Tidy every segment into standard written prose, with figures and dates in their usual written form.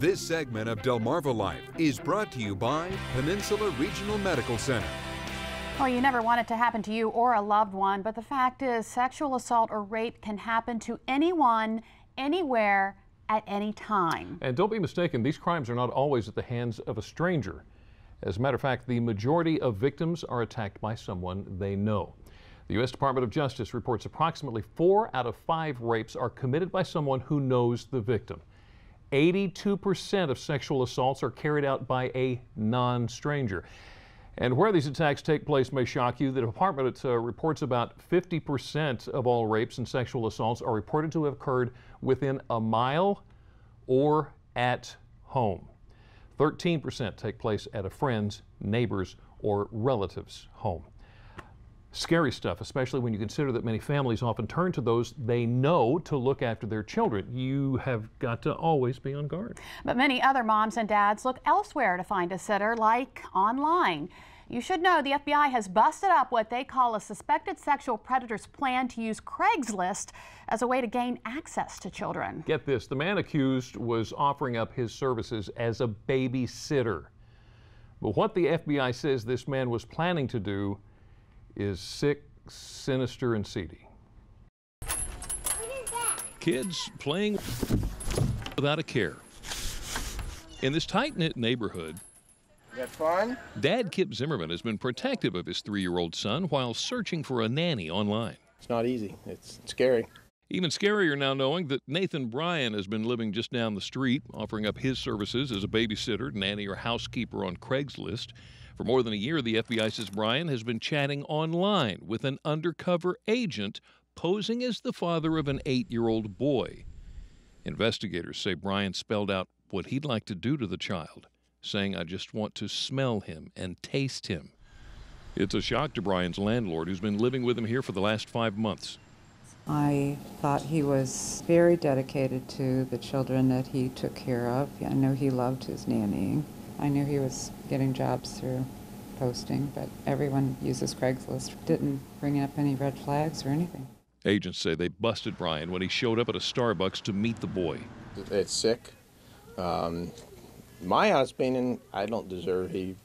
This segment of DelmarvaLife is brought to you by Peninsula Regional Medical Center. Well, you never want it to happen to you or a loved one, but the fact is sexual assault or rape can happen to anyone, anywhere, at any time. And don't be mistaken, these crimes are not always at the hands of a stranger. As a matter of fact, the majority of victims are attacked by someone they know. The U.S. Department of Justice reports approximately 4 out of 5 rapes are committed by someone who knows the victim. 82% of sexual assaults are carried out by a non-stranger. And where these attacks take place may shock you. The department reports about 50% of all rapes and sexual assaults are reported to have occurred within a mile or at home. 13% take place at a friend's, neighbor's, or relative's home. Scary stuff, especially when you consider that many families often turn to those they know to look after their children. You have got to always be on guard. But many other moms and dads look elsewhere to find a sitter, like online. You should know the FBI has busted up what they call a suspected sexual predator's plan to use Craiglist as a way to gain access to children. Get this, the man accused was offering up his services as a babysitter. But what the FBI says this man was planning to do is sick, sinister, and seedy. Kids playing without a care. In this tight-knit neighborhood, that fun? Dad Kip Zimmerman has been protective of his 3-year-old son while searching for a nanny online. It's not easy. It's scary. Even scarier now knowing that Nathan Bryan has been living just down the street, offering up his services as a babysitter, nanny, or housekeeper on Craiglist. For more than a year, the FBI says Bryan has been chatting online with an undercover agent posing as the father of an 8-year-old boy. Investigators say Bryan spelled out what he'd like to do to the child, saying, "I just want to smell him and taste him." It's a shock to Bryan's landlord, who's been living with him here for the last 5 months. I thought he was very dedicated to the children that he took care of. I know he loved his nannying. I knew he was getting jobs through posting, but everyone uses Craigslist. Didn't bring up any red flags or anything. Agents say they busted Bryan when he showed up at a Starbucks to meet the boy. It's sick. My honest opinion, I don't deserve, he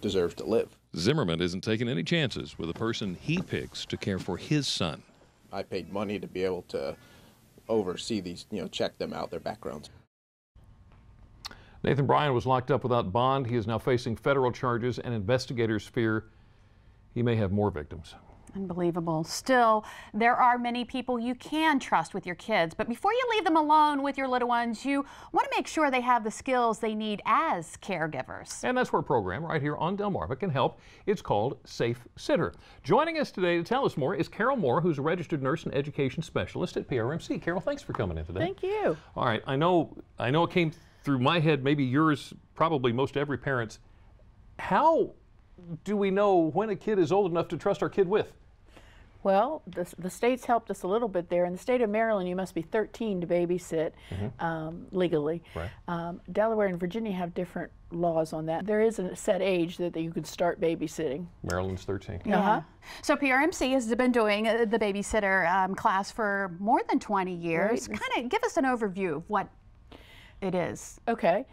deserves to live. Zimmerman isn't taking any chances with a person he picks to care for his son. I paid money to be able to oversee these, check them out, their backgrounds. Nathan Bryan was locked up without bond. He is now facing federal charges, and investigators fear he may have more victims. Unbelievable. Still, there are many people you can trust with your kids, but before you leave them alone with your little ones, you want to make sure they have the skills they need as caregivers. And that's where a program right here on Delmarva can help. It's called Safe Sitter. Joining us today to tell us more is Carol Moore, who's a registered nurse and education specialist at PRMC. Carol, thanks for coming in today. Thank you. All right, I know it came through my head, maybe yours, probably most every parent's. How do we know when a kid is old enough to trust our kid with? Well, the states helped us a little bit there. In the state of Maryland, you must be 13 to babysit legally. Right. Delaware and Virginia have different laws on that. There is a set age that you could start babysitting. Maryland's 13. Yeah. So PRMC has been doing the babysitter class for more than 20 years. Right. Kind of give us an overview of what it is. Okay.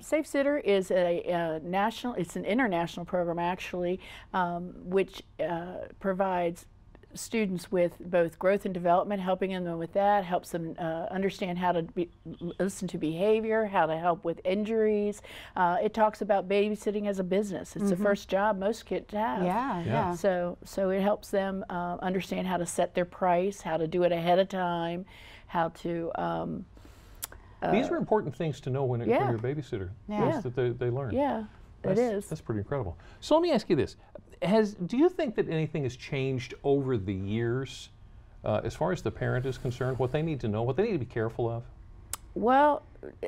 Safe Sitter is it's an international program actually, which provides students with both growth and development, helping them with that, helps them understand how to listen to behavior, how to help with injuries. It talks about babysitting as a business. It's the first job most kids have. Yeah. So it helps them understand how to set their price, how to do it ahead of time, how to these are important things to know when you're a babysitter. Yeah. That they learn. Yeah, it is. That's pretty incredible. So let me ask you this. Do you think that anything has changed over the years as far as the parent is concerned, what they need to know, what they need to be careful of? Well,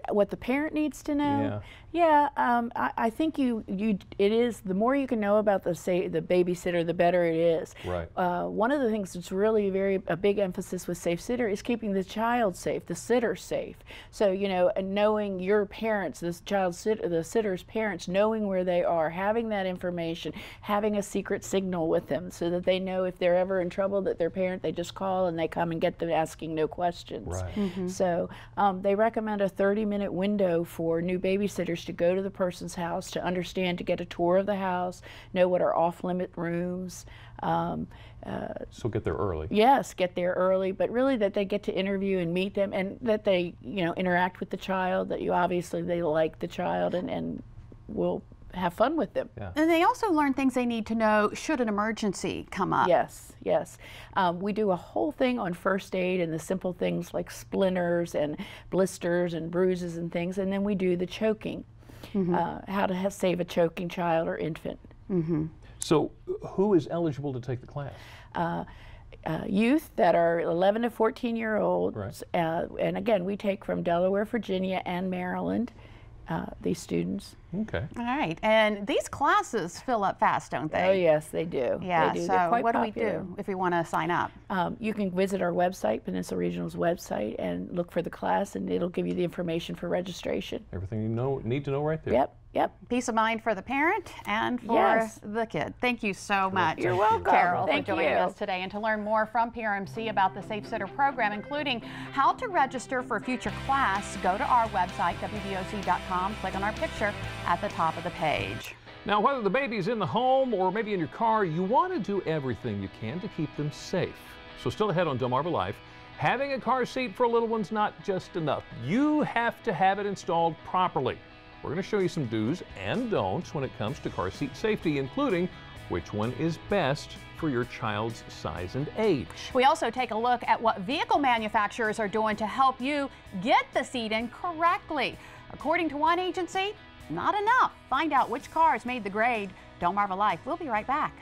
what the parent needs to know? Yeah, I think it is, the more you can know about the babysitter, the better it is. Right. One of the things that's really a big emphasis with Safe Sitter is keeping the child safe, the sitter safe. So, knowing your parents, the sitter's parents, knowing where they are, having that information, having a secret signal with them so that they know if they're ever in trouble that their parent, they just call and they come and get them asking no questions. Right. So they recommend a 30-minute window for new babysitters to go to the person's house, to understand, to get a tour of the house, know what are off-limit rooms. So get there early. Yes, get there early, but really that they get to interview and meet them, and that they, you know, interact with the child, that obviously they like the child and will have fun with them. Yeah. And they also learn things they need to know should an emergency come up. Yes, yes. We do a whole thing on first aid and the simple things like splinters and blisters and bruises and things, and then we do the choking, how to save a choking child or infant. So who is eligible to take the class? Youth that are 11 to 14-year-olds, right. And again, we take from Delaware, Virginia, and Maryland, these students. Okay. All right, and these classes fill up fast, don't they? Oh yes, they do. Yeah, they do. so They're quite what popular. do we do if we want to sign up? You can visit our website, Peninsula Regional's website, and look for the class, and it'll give you the information for registration. Everything you need to know right there. Yep, yep. Peace of mind for the parent and for Yes. the kid. Thank you so much, You're welcome. Carol, Thank for joining you. us today. And to learn more from PRMC about the Safe Sitter program, including how to register for a future class, go to our website, WBOC.com, click on our picture at the top of the page. Now, whether the baby's in the home or maybe in your car, you want to do everything you can to keep them safe. So still ahead on DelmarvaLife, having a car seat for a little one's not just enough. You have to have it installed properly. We're going to show you some do's and don'ts when it comes to car seat safety, including which one is best for your child's size and age. We also take a look at what vehicle manufacturers are doing to help you get the seat in correctly. According to one agency, not enough. Find out which cars made the grade. DelmarvaLife. We'll be right back.